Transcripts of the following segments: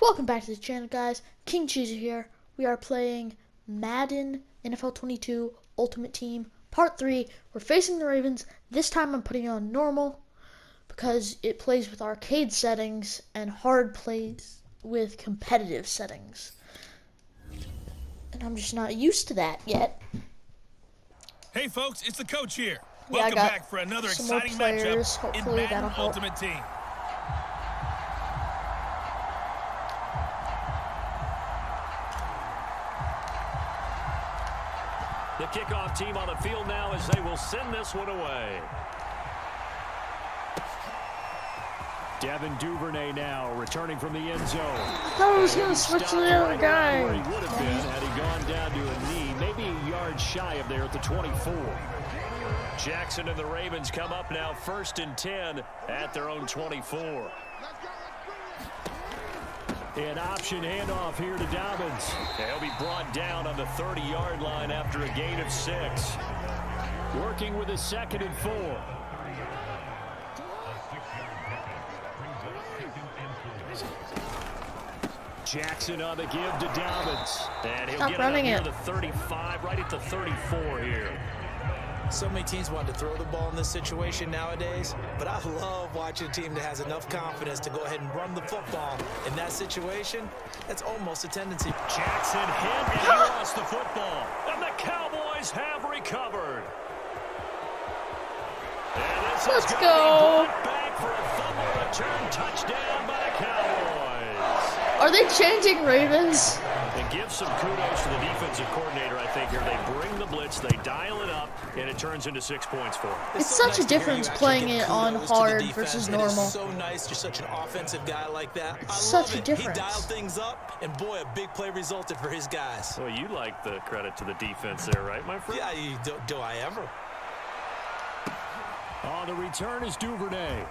Welcome back to the channel, guys. King Cheeser here. We are playing Madden NFL 22 Ultimate Team Part 3. We're facing the Ravens. This time I'm putting it on normal because it plays with arcade settings and hard plays with competitive settings. And I'm just not used to that yet. Hey folks, it's the coach here. Yeah, Welcome back for another exciting matchup Hopefully in Madden help. Ultimate Team. The kickoff team on the field now as they will send this one away. Devin Duvernay now returning from the end zone. I thought I was going to switch to the other guy. Where he would have been had he gone down to a knee, maybe a yard shy of there at the 24. Jackson and the Ravens come up now 1st and 10 at their own 24. An option handoff here to Dobbins. He'll be brought down on the 30-yard line after a gain of 6. Working with a 2nd and 4. Jackson on the give to Dobbins. And he'll get it near the 35, right at the 34 here. So many teams want to throw the ball in this situation nowadays, but I love watching a team that has enough confidence to go ahead and run the football. In that situation, that's almost a tendency. Jackson hit and he lost the football. And the Cowboys have recovered. And this Let's is go. Back for a fumble return touchdown by the Cowboys. Are they changing Ravens? And give some kudos to the defensive coordinator, I think, here. They bring the blitz, they dial it up, and it turns into 6 points for them. It's such a difference playing it on hard versus normal. It is so nice. You're such an offensive guy like that. It's such a difference. He dialed things up, and boy, a big play resulted for his guys. Well, you like the credit to the defense there, right, my friend? Yeah, do I ever? On the return is Duvernay.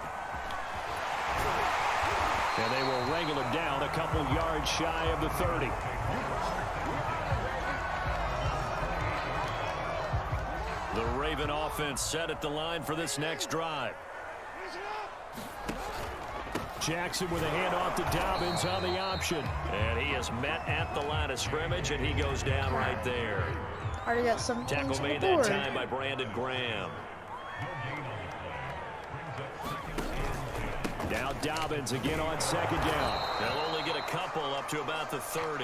And they will wrangle him down a couple yards shy of the 30. The Raven offense set at the line for this next drive. Jackson with a handoff to Dobbins on the option. And he is met at the line of scrimmage, and he goes down right there. Already got some Tackle made that time by Brandon Graham. Now Dobbins again on 2nd down. They'll only get a couple up to about the 30.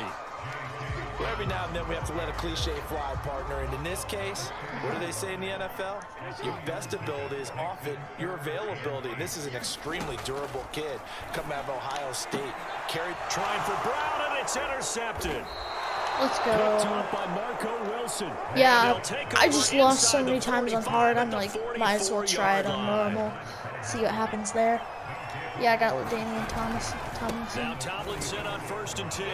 Well, every now and then we have to let a cliche fly, partner. And in this case, what do they say in the NFL? Your best ability is often your availability. And this is an extremely durable kid coming out of Ohio State. Carried, trying for Brown, and it's intercepted. Let's go. By Marco Wilson. Yeah, I just lost so many times on hard. I'm like, might as well try it on normal. See what happens there. Yeah, I got with Damian Tomlinson. Now Tomlinson on 1st and 10.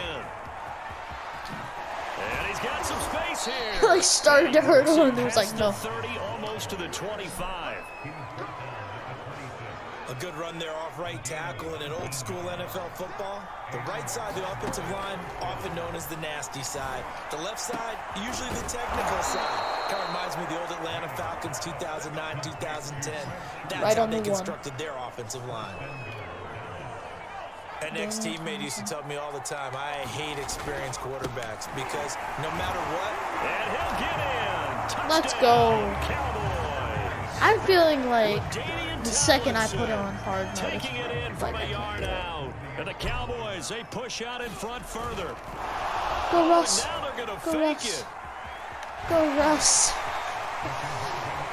And he's got some space here. Like started to hurdle and there was like no. 30, almost to the 25. A good run there off right tackle in an old school NFL football. The right side of the offensive line, often known as the nasty side. The left side, usually the technical side. Kind of reminds me of the old Atlanta Falcons 2009, 2010. That's right how on they the constructed their offensive line. An ex-teammate used to tell me all the time, I hate experienced quarterbacks because no matter what. And he'll get in. Touchdown, let's go. Cowboys. I'm feeling like the second I put it on hard mode. Taking it in from a yard out. And the Cowboys, they push out in front further. Go Russ. Now they're going to Go fake Russ. it. Go Russ.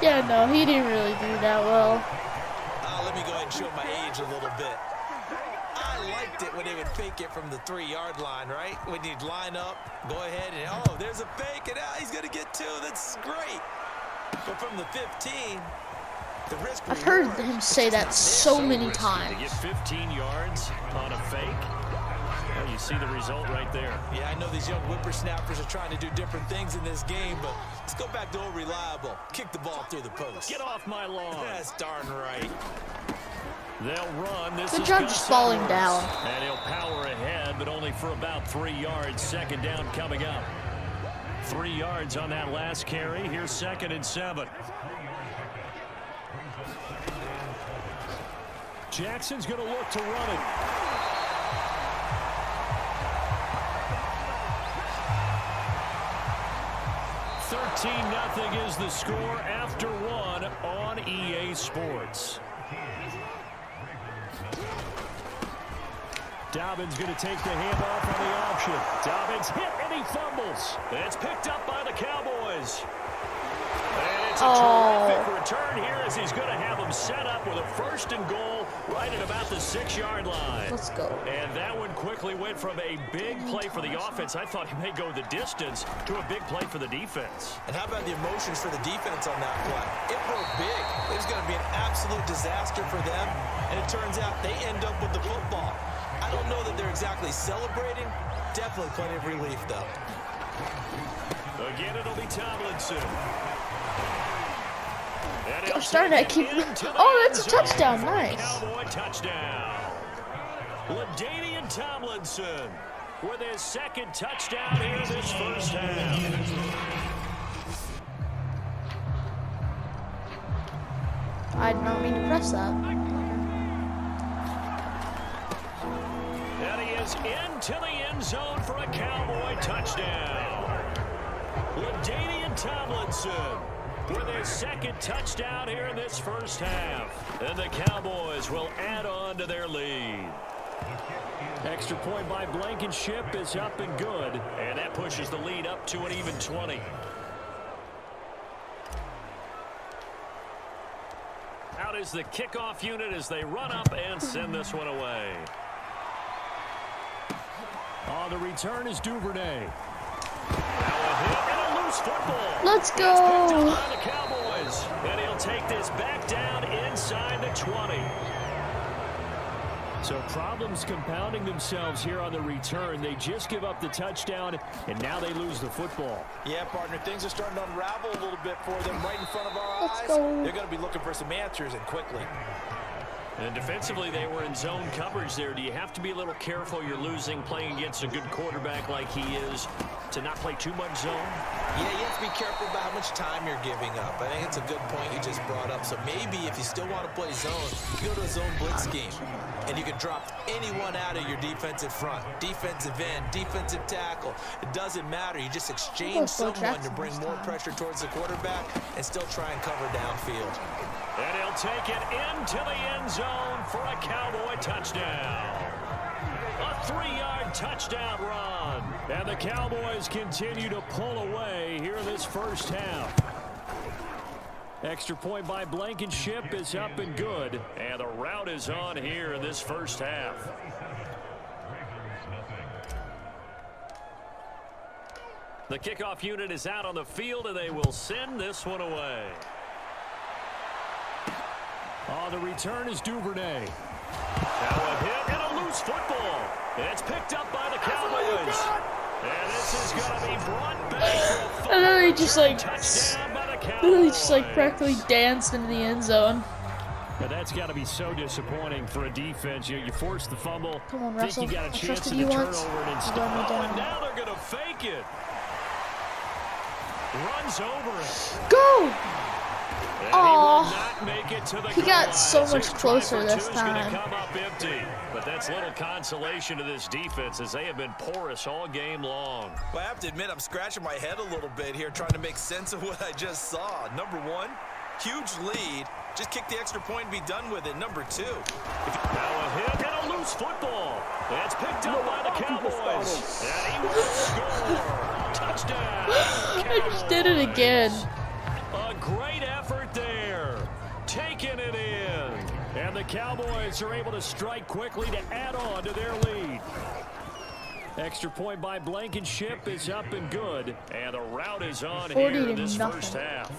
Yeah, no, he didn't really do that well. Let me go ahead and show my age a little bit. I liked it when they would fake it from the 3-yard line, right? When you'd line up, go ahead and, oh, there's a fake, and he's going to get 2. That's great. But from the 15, the risk. I've heard him say that so many times. To get 15 yards on a fake. Well, you see the result right there. Yeah, I know these young whippersnappers are trying to do different things in this game, but let's go back to old reliable. Kick the ball through the post. Get off my lawn. That's darn right. They'll run. This Good job just falling down. And he'll power ahead, but only for about 3 yards. 2nd down coming up. 3 yards on that last carry. Here's 2nd and 7. Jackson's going to look to run it. $13-0 is the score after 1 on EA Sports. Dobbins going to take the handoff on the option. Dobbins hit and he fumbles. It's picked up by the Cowboys. And it's a terrific return here as he's going to have them set up with a 1st and goal right at about the 6-yard line. Let's go. And that one quickly went from a big play for the offense. I thought he may go the distance to a big play for the defense. And how about the emotions for the defense on that play? It broke big. It was going to be an absolute disaster for them. And it turns out they end up with the football. I don't know that they're exactly celebrating. Definitely plenty of relief, though. Again, it'll be Tomlinson. I'm starting to keep. Oh, that's a touchdown. Nice. Cowboy touchdown. LaDainian Tomlinson with his 2nd touchdown here in this first half. I did not mean to press that. And he is into the end zone for a Cowboy touchdown. LaDainian Tomlinson with his 2nd touchdown here in this first half. And the Cowboys will add on to their lead. Extra point by Blankenship is up and good. And that pushes the lead up to an even 20. Out is the kickoff unit as they run up and send this one away. On the return is Duvernay. Now a hit and a loose football. Let's go. That's picked up by the Cowboys. And he'll take this back down inside the 20. So problems compounding themselves here on the return. They just give up the touchdown, and now they lose the football. Yeah, partner, things are starting to unravel a little bit for them right in front of our eyes. Go. They're going to be looking for some answers, and quickly. And defensively, they were in zone coverage there. Do you have to be a little careful? You're losing, playing against a good quarterback like he is, to not play too much zone? Yeah, you have to be careful about how much time you're giving up. I think it's a good point you just brought up. So maybe if you still want to play zone, you go to a zone blitz scheme. And you can drop anyone out of your defensive front. Defensive end, defensive tackle. It doesn't matter. You just exchange someone to bring more pressure towards the quarterback and still try and cover downfield. And he'll take it into the end zone for a Cowboy touchdown. A 3-yard touchdown run. And the Cowboys continue to pull away here in this first half. Extra point by Blankenship is up and good. And the route is on here in this first half. The kickoff unit is out on the field, and they will send this one away. On the return is Duvernay. Now a hit and a loose football. It's picked up by the Cowboys. And this is going to be brought back. And then he just like, touchdown by the Cowboys. literally just like practically danced into the end zone. But that's got to be so disappointing for a defense. You force the fumble. Come on, think Russell. you got a I chance trusted to you turn once. over and You let me install. down. And now they're going to fake it. Runs over it. Go! And Aw. he will not make it to the He goal got line. so His much try closer for this two is gonna time. come up empty. But that's little consolation to this defense as they have been porous all game long. Well, I have to admit, I'm scratching my head a little bit here trying to make sense of what I just saw. Number one, huge lead. Just kick the extra point and be done with it. Number two. Now a hit and a loose football. It's picked up by the Cowboys. And he will score. Touchdown. I just did it again. A great effort there. Taking it in. And the Cowboys are able to strike quickly to add on to their lead. Extra point by Blankenship is up and good. And the route is on here in this first half.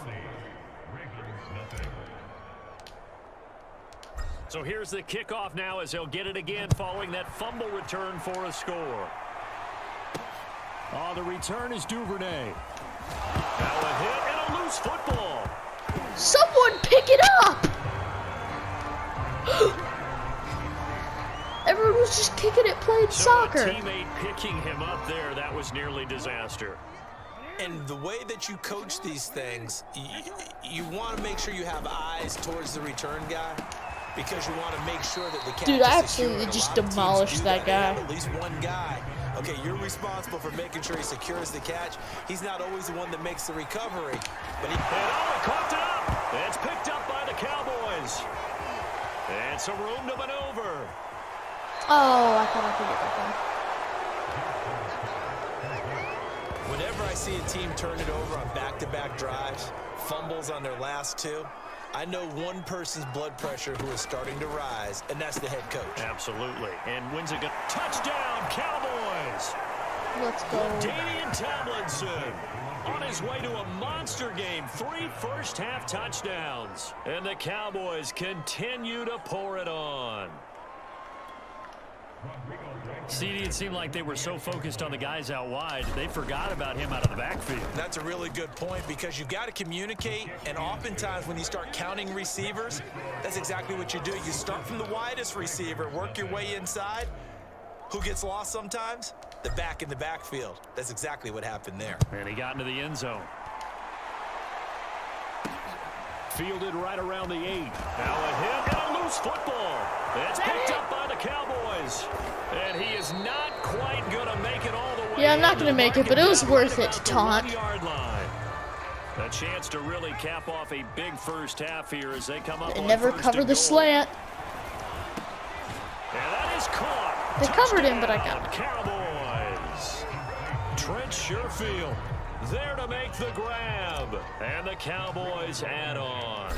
So here's the kickoff now as they'll get it again following that fumble return for a score. The return is Duvernay. Now a hit and a loose football. Someone pick it up! Everyone was just kicking it, playing soccer. A teammate picking him up there, that was nearly disaster. And the way that you coach these things, you want to make sure you have eyes towards the return guy because you want to make sure that the catch Dude, I is secure. absolutely And a just lot of teams demolished do that They have guy. at least one guy. Okay, you're responsible for making sure he secures the catch. He's not always the one that makes the recovery. But he caught it up. It's picked up by the Cowboys. And some room to maneuver. Oh, I thought I could get that one. Whenever I see a team turn it over on back-to-back drives, fumbles on their last two, I know one person's blood pressure who is starting to rise, and that's the head coach. Absolutely. And wins a good touchdown, Cowboys. Let's go. Damian Tomlinson on his way to a monster game. 3 first-half touchdowns. And the Cowboys continue to pour it on. CD, it seemed like they were so focused on the guys out wide, they forgot about him out of the backfield. That's a really good point because you've got to communicate, and oftentimes when you start counting receivers, that's exactly what you do. You start from the widest receiver, work your way inside. Who gets lost sometimes? The back in the backfield. That's exactly what happened there. And he got into the end zone. Fielded right around the 8. Now a hit and a loose football. It's picked up by the Cowboys. And he is not quite going to make it all the way. Yeah, I'm not going to make it, but it was worth it to taunt. A chance to really cap off a big first half here as they come up. They on never first covered and the goal. slant. And that is caught. They covered him, but I got it. Cowboys. Trent Sherfield there to make the grab. And the Cowboys add on.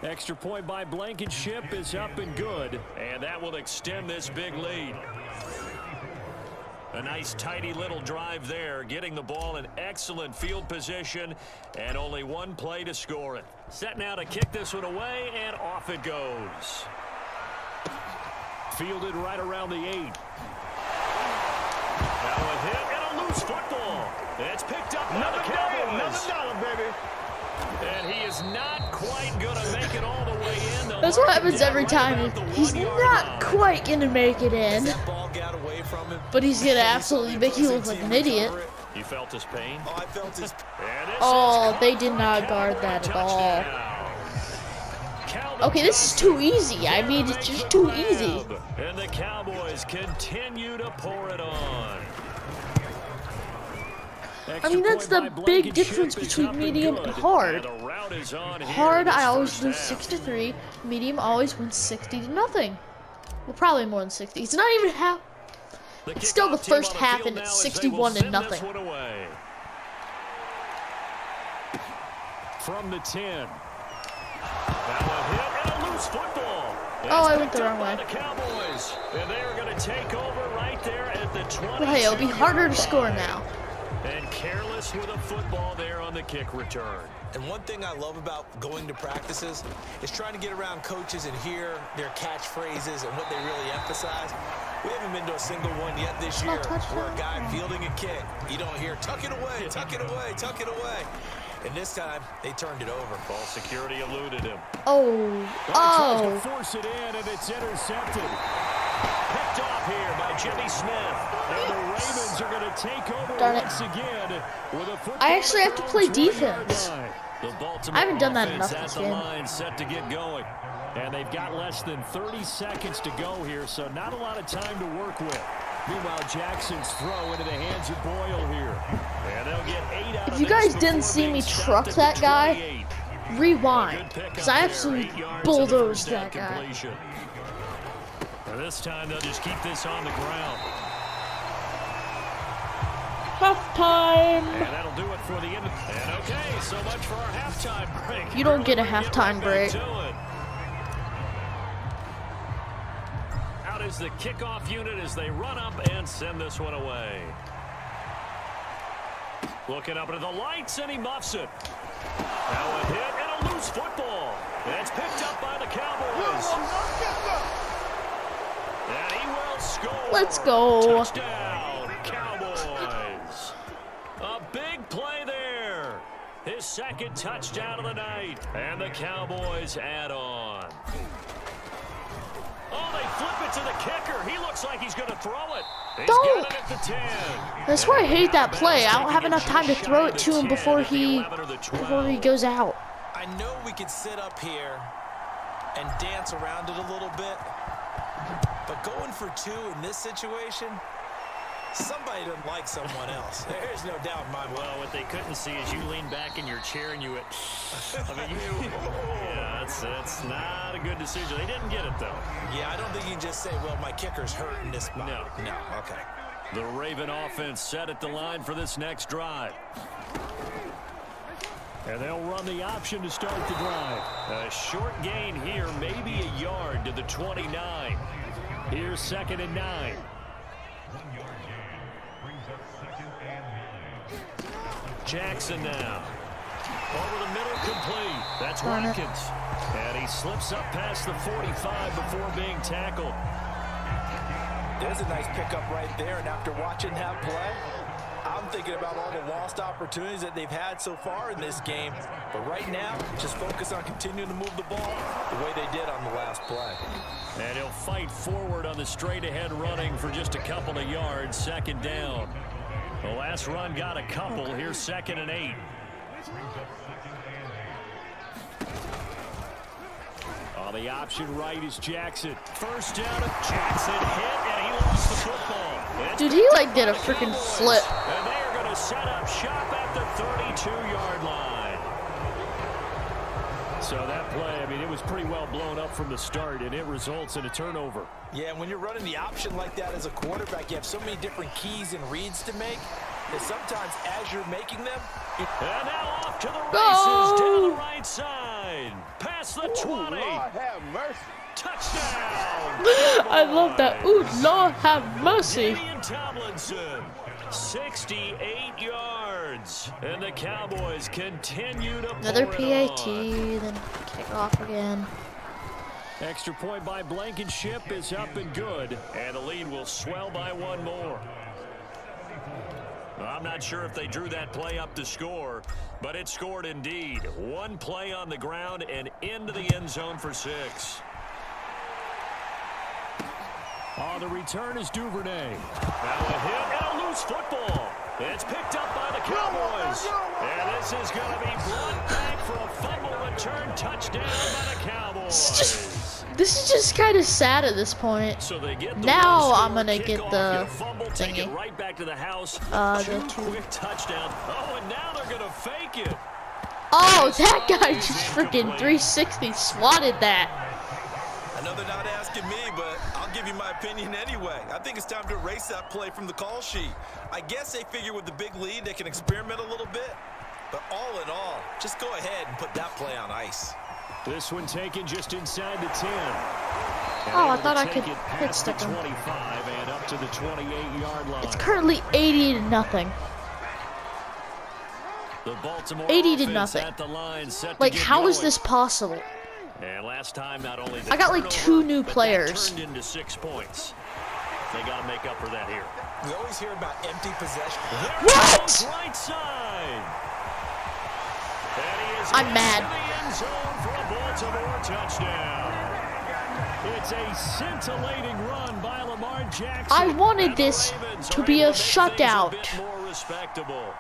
Extra point by Blankenship is up and good. And that will extend this big lead. A nice tidy little drive there, getting the ball in excellent field position, and only one play to score it. Set now to kick this one away, and off it goes. Fielded right around the 8. Now a hit and a loose football. It's picked up by the Cowboys. $1, baby. And he is not quite going to make it all the way in. That's what happens every time. He's not quite going to make it in. That ball got away from him. But he's going to absolutely make you look like an idiot. You felt his pain? Oh, I felt his Oh, they did not guard that at all. Okay, this is too easy. I mean, it's just too easy. And the Cowboys continue to pour it on. I mean, that's the big difference between medium and hard. Hard, I always lose 6-3. Medium always wins 60-0. Well, probably more than 60. It's not even half. It's still the first half, and it's 61-0. From the 10. Now a hit and a loose football. Oh, I went the wrong way. The Cowboys, and they are going to take over right there at the 20. Well, hey, it'll be harder to score now. And careless with a football there on the kick return. And one thing I love about going to practices is trying to get around coaches and hear their catchphrases and what they really emphasize. We haven't been to a single one yet this year where a guy fielding a kick, you don't hear, tuck it away, tuck it away, tuck it away. And this time, they turned it over. Ball security eluded him. Oh, Tries to force it in, and it's intercepted. Picked off here by Jimmy Smith. And the Ravens are going to take over once again with a football. I actually have to play defense. I haven't done that enough this game. Line set to get going. And they've got less than 30 seconds to go here, so not a lot of time to work with. Meanwhile, Jackson's throw into the hands of Boyle here. And they'll get 8 out of If you guys didn't see me truck that guy, rewind, because I absolutely bulldozed that guy. And this time they'll just keep this on the ground. Halftime. And that'll do it for the end. And okay, so much for our halftime break. You don't get a halftime break. Out is the kickoff unit as they run up and send this one away. Looking up into the lights, and he muffs it. Now a hit and a loose football. It's picked up by the Cowboys. And he will score. Let's go. Touchdown, Cowboys. A big play there. His second touchdown of the night. And the Cowboys add on. Oh, they flip it to the kicker. kicker. He looks like he's going to throw it. He's Don't. got it at the 10. That's why I hate that play. I don't have enough time to throw it to him before he goes out. I know we could sit up here and dance around it a little bit, but going for 2 in this situation, somebody doesn't like someone else. There's no doubt in my mind. Well, what they couldn't see is you lean back in your chair and you went, I mean, yeah, it's not a good decision. They didn't get it, though. Yeah, I don't think you can just say, well, my kicker's hurt in this spot. No, okay. The Raven offense set at the line for this next drive. And they'll run the option to start the drive. A short gain here, maybe a yard to the 29. Here's 2nd and 9. Jackson now. Over the middle, complete. That's Watkins. And he slips up past the 45 before being tackled. There's a nice pickup right there, and after watching that play, I'm thinking about all the lost opportunities that they've had so far in this game. But right now, just focus on continuing to move the ball the way they did on the last play. And he'll fight forward on the straight-ahead running for just a couple of yards, 2nd down. The last run got a couple. Here's 2nd and 8. On the option right is Jackson. First down, Jackson hit, and he lost the football. Dude, he like did a freaking flip. And they are going to set up shop at the 32-yard line. So that play, I mean, it was pretty well blown up from the start, and it results in a turnover. Yeah, and when you're running the option like that as a quarterback, you have so many different keys and reads to make that sometimes as you're making them... And now off to the races down the right side. Past the 20. Lord have mercy. Touchdown. I love that. Ooh, Lord have mercy. Damian Tomlinson, 68 yards. And the Cowboys continue to Another pour it PAT, on. then kick off again. Extra point by Blankenship is up and good. And the lead will swell by 1 more. I'm not sure if they drew that play up to score, but it scored indeed. 1 play on the ground and into the end zone for 6. On the return is Duvernay. Now a hit and a loose football. It's picked up by the Cowboys. And this is going to be brought back for a fumble return touchdown by the Cowboys. This is just kind of sad at this point. So they get the Now I'm gonna get kickoff, the fumble, take it thingy. right back to the house. The 2 quick touchdowns. Oh, and now they're gonna fake it. Oh, that guy just freaking 360 swatted that. I know they're not asking me, but I'll give you my opinion anyway. I think it's time to erase that play from the call sheet. I guess they figure with the big lead they can experiment a little bit. But all in all, just go ahead and put that play on ice. This one taken just inside the 10. Oh, I thought I could hit hit stick him. 25 and up to the 28-yard line. It's currently 80-0. The Baltimore 80 to offense nothing. at the line, set to Like, get how is going. this possible? And last time, not only the I got, like, turnover, 2 new but that players. turned into 6 points. They got to make up for that here. We always hear about empty possession. What? Right side. And he is I'm into mad. the end zone for a Baltimore touchdown. It's a scintillating run by Lamar Jackson. I wanted And the this Ravens to are be able a to make things shutout. bit more respectable.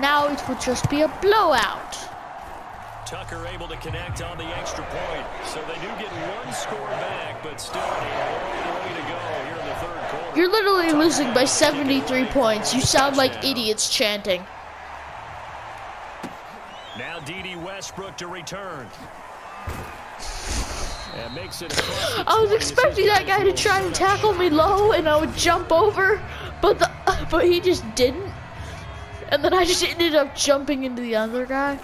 Now it will just be a blowout. Tucker able to connect on the extra point. So they do get 1 score back, but still a long way to go here in the 3rd quarter. You're literally losing by 73 points. You sound like idiots chanting. Now D.D. Westbrook to return. And makes it across the I was 20 as expecting he that guy to goes try and tackle me low, and I would jump over, but he just didn't. And then I just ended up jumping into the other guy.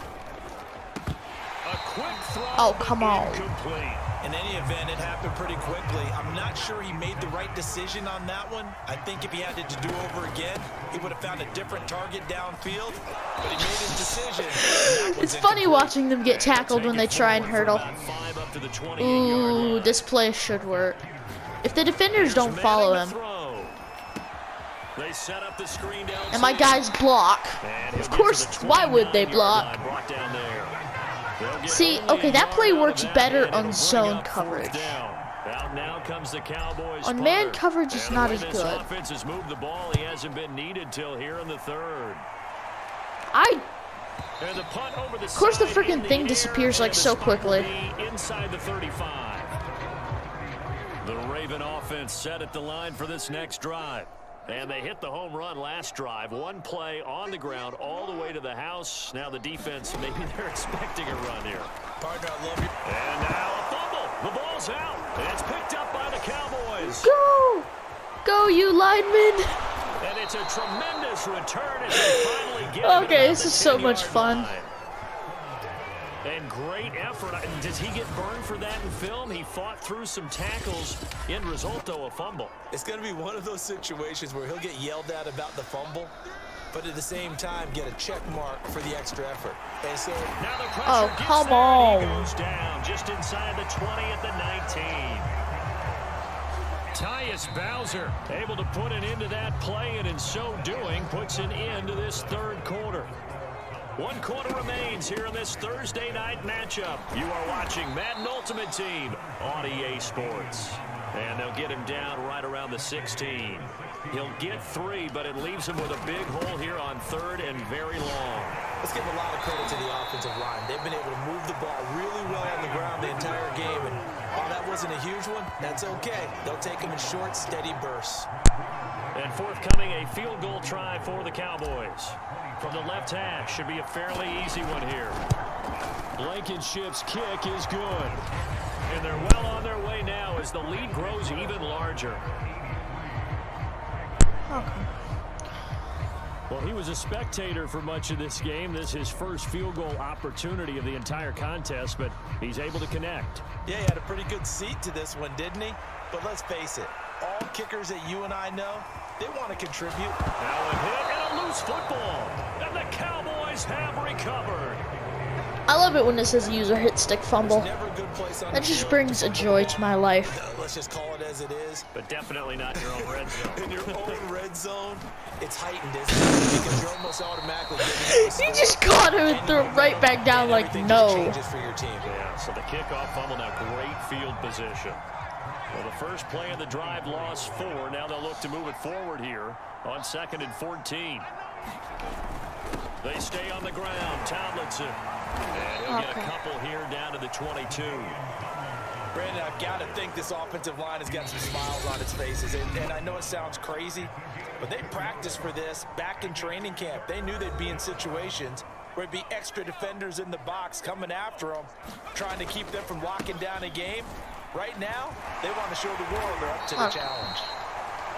A quick throw, Oh, come but on. incomplete. In any event, it happened pretty quickly. I'm not sure he made the right decision on that one. I think if he had it to do over again, he would have found a different target downfield. But he made his decision. and that one's It's funny incomplete. watching them get tackled when they try and hurdle. About 5 up to the 28-yard Ooh, line. this play should work. If the defenders don't follow him, They set up the screen down and my guys block, And he'll of get to course, the why would they 29-yard block? line, brought down there. They'll get See, only okay, a that yard play out of works that, better and on it'll bring zone up 4th coverage. down. Now out. Now comes the Cowboys. On man punter. coverage is And not the way as this good. offense has moved the ball. He hasn't been needed till here in the third. And the punt over the Of course, the side freaking in the thing air, disappears and like the so spot will quickly. be inside the 35. The Raven offense set at the line for this next drive. And they hit the home run last drive. One play on the ground all the way to the house. Now the defense, maybe they're expecting a run here. Partner, I love you. And now a fumble. The ball's out. And it's picked up by the Cowboys. Go! Go, you linemen! And it's a tremendous return as they finally get it Okay, at this the is so 10-yard much fun. line. And great effort. Does he get burned for that in film? He fought through some tackles. End result, though, a fumble. It's going to be one of those situations where he'll get yelled at about the fumble, but at the same time get a check mark for the extra effort. And so Now the pressure Oh, gets come there, on. and he goes down just inside the 20 at the 19. Tyus Bowser able to put an end to that play, and in so doing puts an end to this third quarter. 1 quarter remains here in this Thursday night matchup. You are watching Madden Ultimate Team on EA Sports. And they'll get him down right around the 16. He'll get 3, but it leaves him with a big hole here on third and very long. let's give a lot of credit to the offensive line. They've been able to move the ball really well on the ground the entire game. And while that wasn't a huge one, that's okay. They'll take them in short, steady bursts. And forthcoming, a field goal try for the Cowboys. From the left hash, should be a fairly easy one here. Blankenship's kick is good. And they're well on their way now as the lead grows even larger. Okay. Well, he was a spectator for much of this game. This is his first field goal opportunity of the entire contest, but he's able to connect. Yeah, he had a pretty good seat to this one, didn't he? But let's face it, all kickers that you and I know, they want to contribute. Now a hit and a loose football. And the Cowboys have recovered. I love it when it says user hit stick fumble. There's never a good place on That the just field brings a joy to my life. Let's just call it as it is. But definitely not in your own red zone. In your own red zone, it's heightened, isn't it? Because you're almost automatically getting He just caught him and threw it right back down like no. changes for your team. Yeah, so the kickoff fumble, now great field position. Well, the first play of the drive lost 4. Now they'll look to move it forward here on 2nd and 14. They stay on the ground. Tomlinson. And he'll get a couple here down to the 22. Brandon, I've got to think this offensive line has got some smiles on its faces. And I know it sounds crazy, but they practiced for this back in training camp. They knew they'd be in situations where it'd be extra defenders in the box coming after them, trying to keep them from locking down a game. Right now, they want to show the world they're up to the challenge.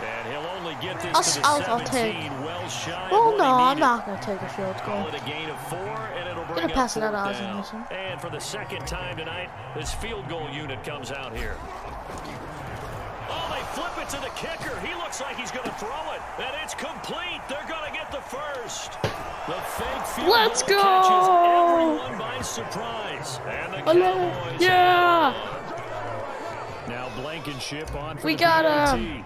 And he'll only get this to the I'll 17, take. well shy of Well, what no, he I'm needed. not gonna take a field Call goal. it a gain of 4, and it'll bring Gonna up pass it out 4th to down. Ozzy. And for the second time tonight, this field goal unit comes out here. Oh, they flip it to the kicker. He looks like he's going to throw it, and it's complete. They're going to get the first. The fake field Let's goal go! catches everyone by surprise. And the Cowboys Yeah! now Blankenship on for We the got PAT.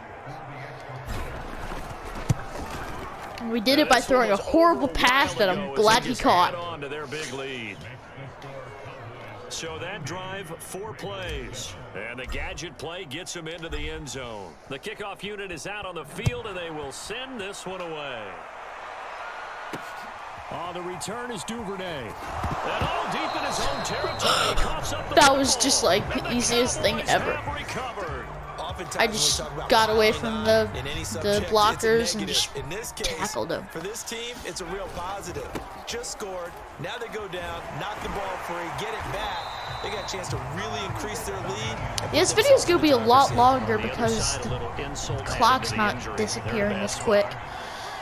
We did it by throwing a horrible pass that I'm glad he caught. On to their big lead. So that drive, 4 plays. And the gadget play gets him into the end zone. The kickoff unit is out on the field, and they will send this one away. The return is Duvernay. And all deep in his own territory. Coughs up the That was football. just like the And easiest thing Cowboys ever. have recovered. Oftentimes I when we just talk about got away piling from on the in any subject, it's a blockers and negative. just In this case, tackled him. For this team, it's a real positive. Just scored. Now they go down, knock the ball free, get it back. They got a chance to really increase their lead. Yeah, this video is gonna be a lot longer On the other because side, a little insult the added clock's to the not injury. disappearing Their as best quick. one.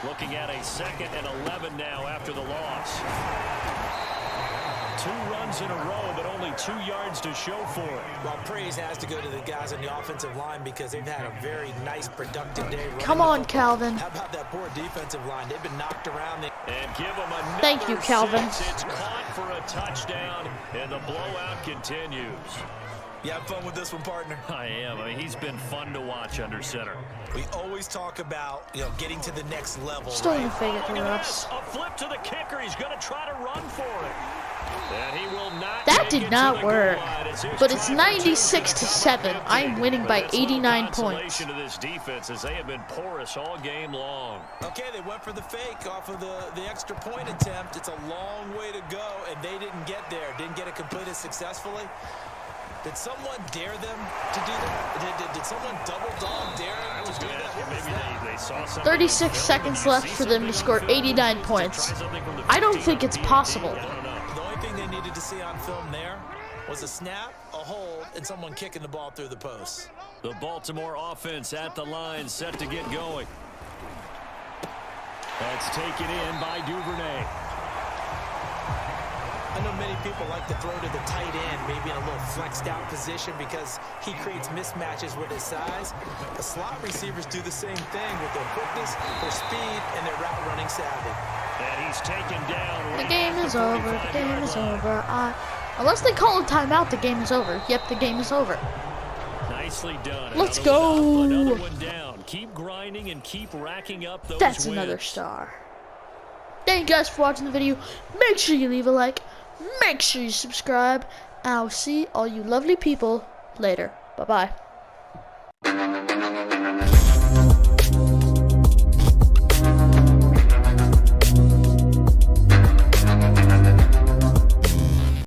Looking at a 2nd and 11 now after the loss. 2 runs in a row, but only 2 yards to show for it. Well, praise has to go to the guys on the offensive line because they've had a very nice, productive day. running Come the on, football. Calvin. How about that poor defensive line? They've been knocked around. And give them another Thank you, Calvin. 6. It's caught for a touchdown, and the blowout continues. You have fun with this one, partner? I am. I mean, he's been fun to watch under center. We always talk about, getting to the next level, Still gonna right? fake it Look to at us. this. A flip to the kicker. He's going to try to run for it. And he will not That make did it not to the work. goal line as here's But it's try for two. 96-7. I'm winning by That's a little 89 points. consolation to this defense as they have been porous all game long. Okay, they went for the fake off of the extra point attempt. It's a long way to go, and they didn't get there. Didn't get it completed successfully. Did someone dare them to do that? Did someone double dog dare them to do that? What was Maybe that? they saw something. 36 seconds left for them to score 89 points. I don't think it's possible. The only thing they needed to see on film there was a snap, a hold, and someone kicking the ball through the post. The Baltimore offense at the line, set to get going. That's taken in by Duvernay. I know many people like to throw to the tight end, maybe in a little flexed out position because he creates mismatches with his size. The slot receivers do the same thing with their quickness, their speed, and their route running savvy. And he's taken down. The game is over. The game is over. Unless they call a timeout, the game is over. Yep, the game is over. Nicely done. Let's Another one up, go. another one down. Keep grinding and keep racking up those That's wins. another star. Thank you guys for watching the video. Make sure you leave a like. Make sure you subscribe. And I'll see all you lovely people later. Bye-bye.